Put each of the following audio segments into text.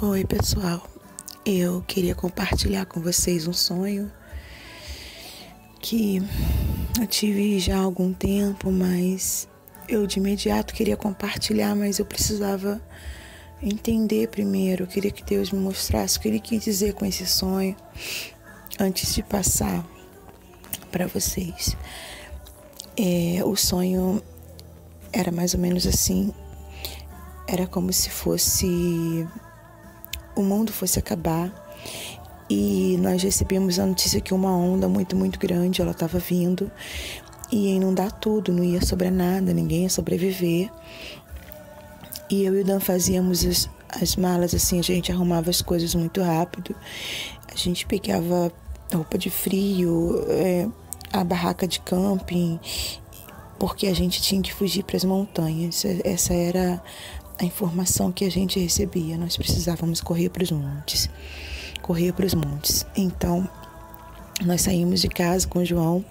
Oi, pessoal. Eu queria compartilhar com vocês um sonho que eu tive já há algum tempo, mas eu de imediato queria compartilhar, mas eu precisava entender primeiro. Eu queria que Deus me mostrasse o que Ele quis dizer com esse sonho antes de passar para vocês. O sonho era mais ou menos assim. Era como se o mundo fosse acabar e nós recebemos a notícia que uma onda muito, muito grande, ela estava vindo e ia inundar tudo, não ia sobrar nada, ninguém ia sobreviver. E eu e o Dan fazíamos as malas assim, a gente arrumava as coisas muito rápido, a gente pegava roupa de frio, a barraca de camping, porque a gente tinha que fugir para as montanhas. Essa era a informação que a gente recebia. Nós precisávamos correr para os montes. Então, nós saímos de casa com o João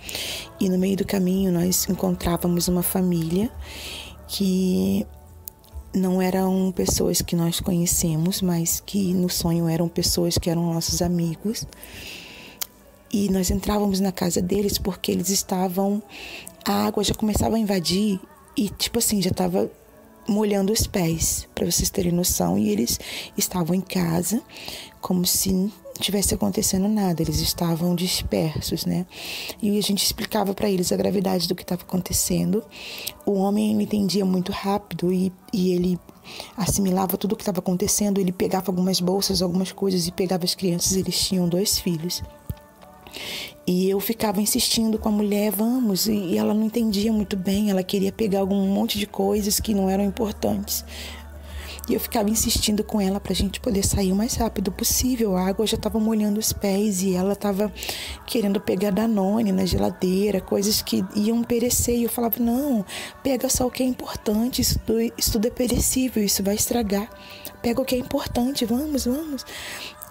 e no meio do caminho nós encontrávamos uma família que não eram pessoas que nós conhecemos, mas que no sonho eram pessoas que eram nossos amigos. E nós entrávamos na casa deles porque eles estavam... A água já começava a invadir e, já estava molhando os pés, para vocês terem noção. E eles estavam em casa como se não tivesse acontecendo nada. Eles estavam dispersos, né? E a gente explicava para eles a gravidade do que estava acontecendo. O homem entendia muito rápido e ele assimilava tudo o que estava acontecendo. Ele pegava algumas bolsas, algumas coisas e pegava as crianças. Eles tinham 2 filhos. E eu ficava insistindo com a mulher, vamos, e ela não entendia muito bem, ela queria pegar um monte de coisas que não eram importantes. E eu ficava insistindo com ela pra gente poder sair o mais rápido possível. A água já estava molhando os pés e ela estava querendo pegar Danone na geladeira, coisas que iam perecer. E eu falava, não, pega só o que é importante, isso tudo é perecível, isso vai estragar. Pega o que é importante, vamos.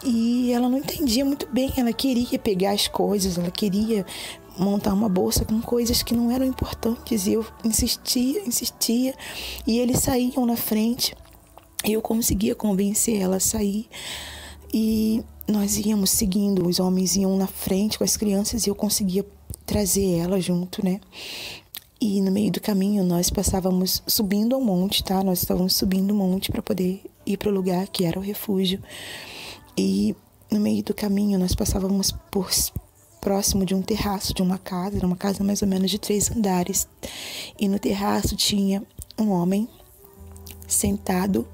E ela não entendia muito bem, ela queria pegar as coisas, ela queria montar uma bolsa com coisas que não eram importantes. E eu insistia, e eles saíam na frente. Eu conseguia convencer ela a sair e nós íamos seguindo, os homens iam na frente com as crianças e eu conseguia trazer ela junto, né? E no meio do caminho nós passávamos subindo ao monte, tá? Nós estávamos subindo o monte para poder ir para o lugar que era o refúgio. E no meio do caminho nós passávamos próximo de um terraço de uma casa, era uma casa mais ou menos de 3 andares. E no terraço tinha um homem sentado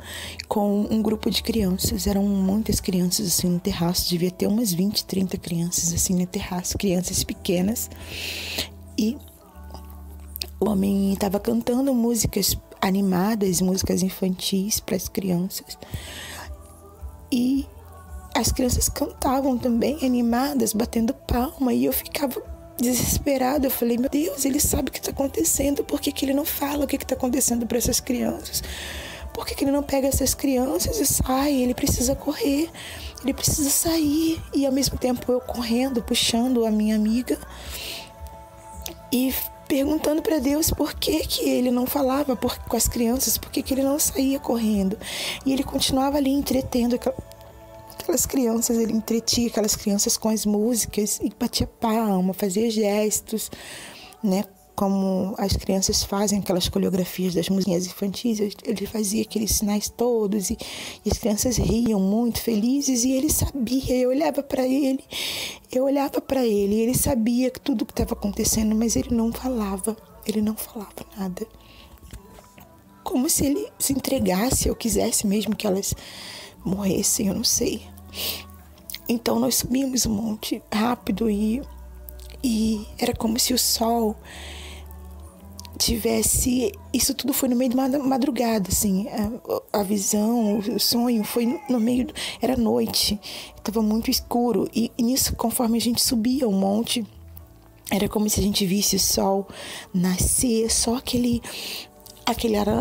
com um grupo de crianças. Eram muitas crianças assim no terraço, devia ter umas 20, 30 crianças assim no terraço, crianças pequenas. E o homem estava cantando músicas animadas, músicas infantis para as crianças. E as crianças cantavam também, animadas, batendo palma, e eu ficava desesperada. Eu falei, meu Deus, ele sabe o que está acontecendo, por que ele não fala o que está acontecendo para essas crianças? Por que ele não pega essas crianças e sai? Ele precisa correr, ele precisa sair. E ao mesmo tempo eu correndo, puxando a minha amiga e perguntando para Deus por que ele não falava com as crianças, por que ele não saía correndo. E ele continuava ali entretendo aquelas crianças, ele entretia aquelas crianças com as músicas e batia palma, fazia gestos, né? Como as crianças fazem aquelas coreografias das musiquinhas infantis, ele fazia aqueles sinais todos e as crianças riam muito felizes e ele sabia. Eu olhava para ele e ele sabia que tudo o que estava acontecendo, mas ele não falava nada. Como se ele se entregasse ou quisesse mesmo que elas morressem, eu não sei. Então nós subimos o monte rápido e era como se o sol tivesse... Isso tudo foi no meio de madrugada, assim. A visão, o sonho foi no meio... Era noite, estava muito escuro. E nisso, conforme a gente subia o monte, era como se a gente visse o sol nascer, só aquele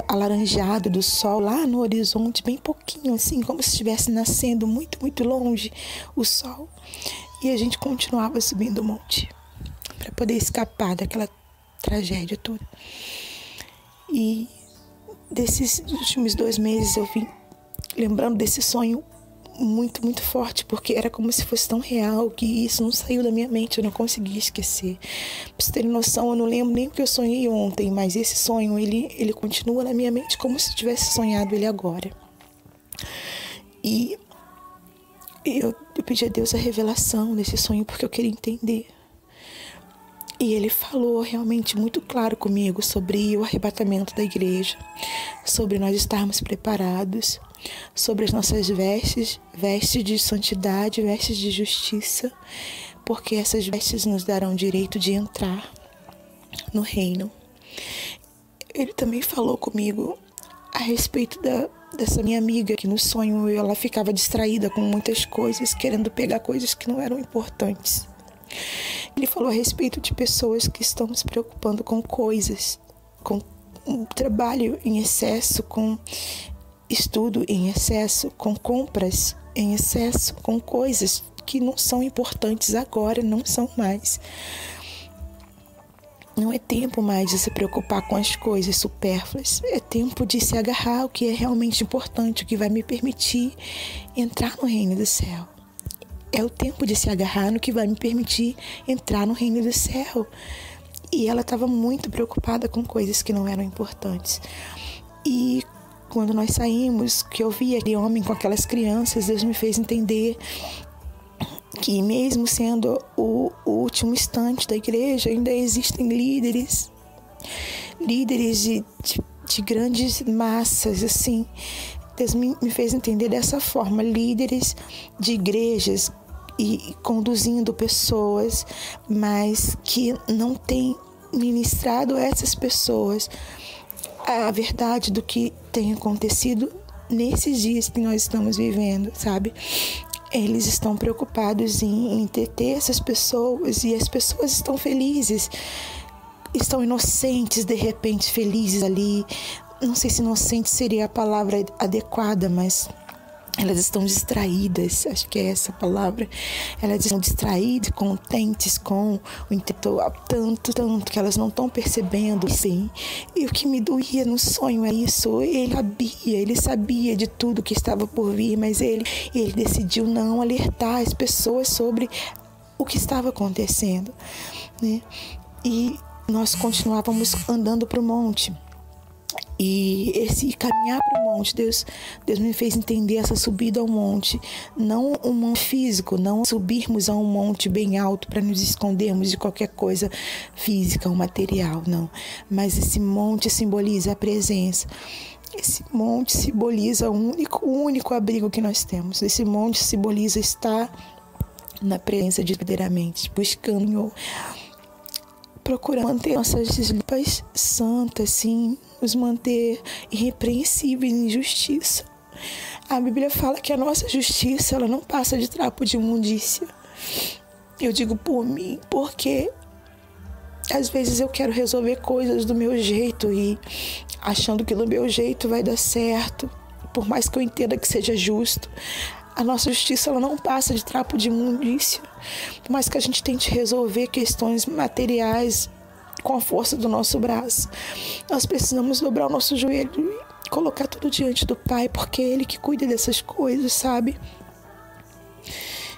alaranjado do sol lá no horizonte, bem pouquinho, assim, como se estivesse nascendo muito, muito longe o sol. E a gente continuava subindo o monte para poder escapar daquela tragédia toda. E desses últimos 2 meses eu vim lembrando desse sonho muito, muito forte, porque era como se fosse tão real que isso não saiu da minha mente, eu não consegui esquecer. Pra vocês terem noção, eu não lembro nem o que eu sonhei ontem, mas esse sonho, ele continua na minha mente como se eu tivesse sonhado ele agora. E eu pedi a Deus a revelação desse sonho, porque eu queria entender. E ele falou realmente muito claro comigo sobre o arrebatamento da igreja, sobre nós estarmos preparados, sobre as nossas vestes de santidade, vestes de justiça, porque essas vestes nos darão direito de entrar no reino. Ele também falou comigo a respeito dessa minha amiga, que no sonho ela ficava distraída com muitas coisas, querendo pegar coisas que não eram importantes. Ele falou a respeito de pessoas que estão se preocupando com coisas, com um trabalho em excesso, com estudo em excesso, com compras em excesso, com coisas que não são importantes agora, não são mais. Não é tempo mais de se preocupar com as coisas supérfluas. É tempo de se agarrar ao que é realmente importante, o que vai me permitir entrar no reino do céu. É o tempo de se agarrar no que vai me permitir entrar no reino do céu. E ela estava muito preocupada com coisas que não eram importantes. E quando nós saímos, que eu vi aquele homem com aquelas crianças, Deus me fez entender que mesmo sendo o último instante da igreja, ainda existem líderes de grandes massas, assim. Deus me fez entender dessa forma, líderes de igrejas e conduzindo pessoas, mas que não têm ministrado a essas pessoas a verdade do que tem acontecido nesses dias que nós estamos vivendo, sabe? Eles estão preocupados em entreter essas pessoas, e as pessoas estão felizes, estão inocentes, de repente felizes ali. Não sei se inocente seria a palavra adequada, mas elas estão distraídas, acho que é essa a palavra. Elas estão distraídas, contentes com o intelectual, tanto que elas não estão percebendo, sim. E o que me doía no sonho é isso. Ele sabia de tudo que estava por vir, mas ele decidiu não alertar as pessoas sobre o que estava acontecendo, né? E nós continuávamos andando para o monte. E esse caminhar para o monte, Deus me fez entender essa subida ao monte, não um monte físico, não subirmos a um monte bem alto para nos escondermos de qualquer coisa física ou material, não. Mas esse monte simboliza a presença. Esse monte simboliza o único abrigo que nós temos. Esse monte simboliza estar na presença de verdadeiramente, buscando, procurando manter nossas limpas santas, sim, nos manter irrepreensíveis em justiça. A Bíblia fala que a nossa justiça, ela não passa de trapo de imundícia. Eu digo por mim, porque às vezes eu quero resolver coisas do meu jeito e achando que do meu jeito vai dar certo, por mais que eu entenda que seja justo. A nossa justiça, ela não passa de trapo de imundícia. Por mais que a gente tente resolver questões materiais com a força do nosso braço, nós precisamos dobrar o nosso joelho e colocar tudo diante do Pai, porque é Ele que cuida dessas coisas, sabe?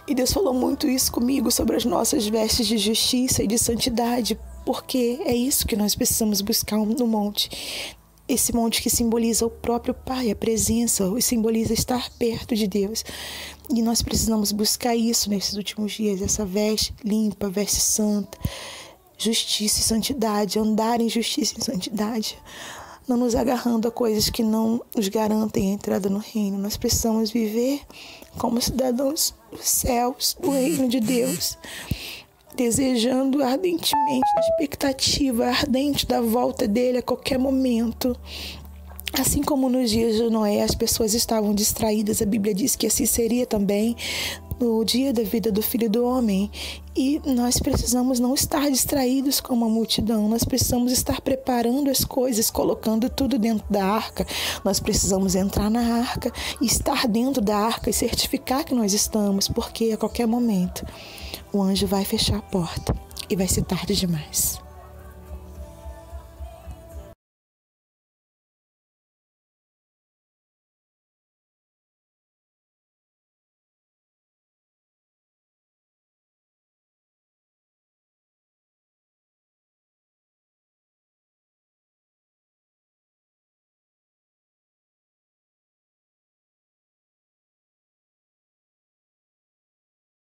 E Deus falou muito isso comigo, sobre as nossas vestes de justiça e de santidade, porque é isso que nós precisamos buscar no monte. Esse monte que simboliza o próprio Pai, a presença, simboliza estar perto de Deus. E nós precisamos buscar isso nesses últimos dias, essa veste limpa, veste santa, justiça e santidade, andar em justiça e santidade, não nos agarrando a coisas que não nos garantem a entrada no reino. Nós precisamos viver como cidadãos dos céus, do reino de Deus, desejando ardentemente, na expectativa ardente da volta dele a qualquer momento. Assim como nos dias de Noé as pessoas estavam distraídas, a Bíblia diz que assim seria também no dia da vida do Filho do Homem. E nós precisamos não estar distraídos como a multidão, nós precisamos estar preparando as coisas, colocando tudo dentro da arca. Nós precisamos entrar na arca, estar dentro da arca e certificar que nós estamos, porque a qualquer momento o anjo vai fechar a porta e vai ser tarde demais.